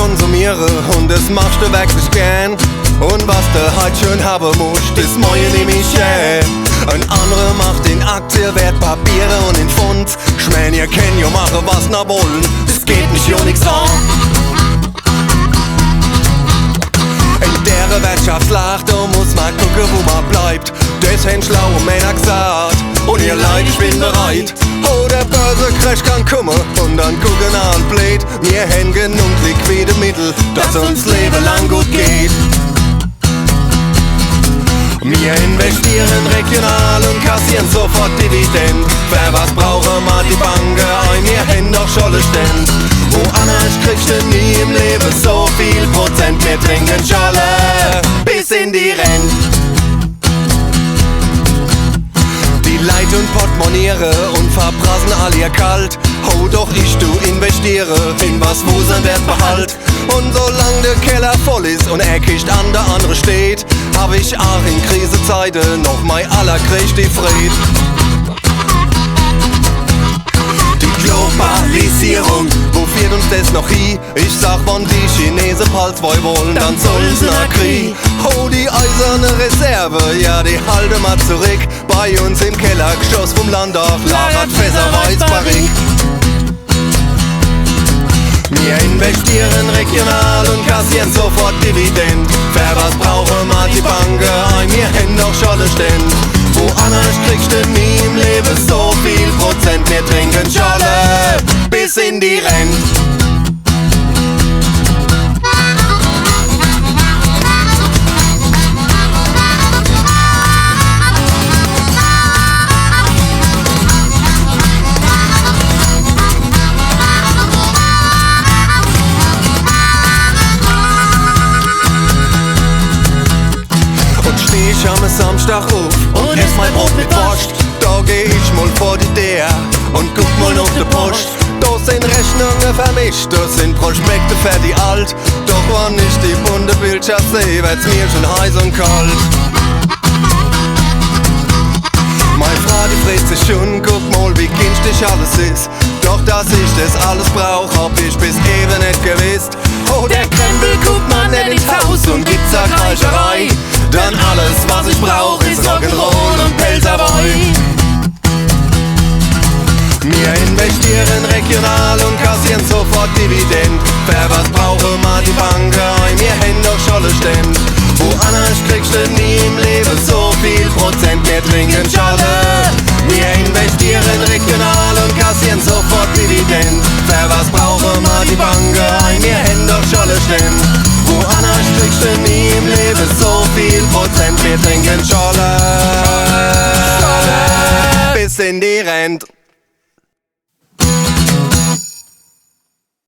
konsumiere und das machst du wirklich gern. Und was du heute schön haben musst, das morgen nehm ich ein anderer macht in Aktienwert, Papiere und in Pfund. Schmähen, ihr kennt ja machen was na wollen, das geht mich ja nix an. In der Wirtschaftslage, da muss man gucken, wo man bleibt. Das haben schlaue Männer gesagt und ihr Leid, ich bin bereit. Oh, der Börsencrash kann kommen und dann gucken an blöd. Wir haben genug liquide Mittel, dass uns Leben lang gut geht. Wir investieren regional und kassieren sofort Dividende. Wer was brauchen, mal die Banken ein, wir haben doch Scholle Ständ. Woanders kriegst du nie im Leben so viel Prozent. Wir trinken Scholle bis in die Rente. Die Leid und Portemonnaiere und verprassen all ihr Kalt. Oh, doch ich investiere in was, wo sein Wert behalt. Und solange der Keller voll ist und eckig an der andere steht, hab ich auch in Krisenzeiten noch mein allergrößte Fried. Die Globalisierung, wo führt uns das noch hin? Ich sag, wenn die Chinesen bald zwei wollen, dann sollen's nach Krieg. Oh, die eiserne Reserve, ja, die halten mal zurück. Bei uns im Kellergeschoss vom Landtag lagert Fässer Weißbarrik. Wir investieren regional und kassieren sofort Dividend. Wer was brauchen, mal die Banken ein, wir haben doch Scholle Ständ. Woanders kriegst du nie im Leben so viel Prozent. Wir trinken Scholle bis in die Rente. Ich am Samstag auf und ess mein Brot mit Wurst. Da geh ich mal vor die Tür und guck mal auf die Post. Da sind Rechnungen vermischt, da sind Prospekte fertig alt. Doch wann ich die bunte Bildschaft seh, wird's mir schon heiß und kalt. Meine Frau, die fragt sich schon, guck mal, wie günstig alles ist. Doch dass ich das alles brauch, hab ich bis eben nicht gewusst. Oh, der Krempel guckt man nicht ins Haus und gibt's a Kreischerei. Dann alles, was ich brauch, ist Rock'n'Roll und Pälzer. Wir investieren regional und kassieren sofort Dividend. Wer was brauche, mal die Banken ein, wir haben doch Scholle Ständ. Woanders kriegst du nie im Leben so viel Prozent. Wir trinken Scholle. Wir investieren regional und kassieren sofort Dividend. Wer was brauche, mal die Banken ein, wir haben doch Scholle Ständ.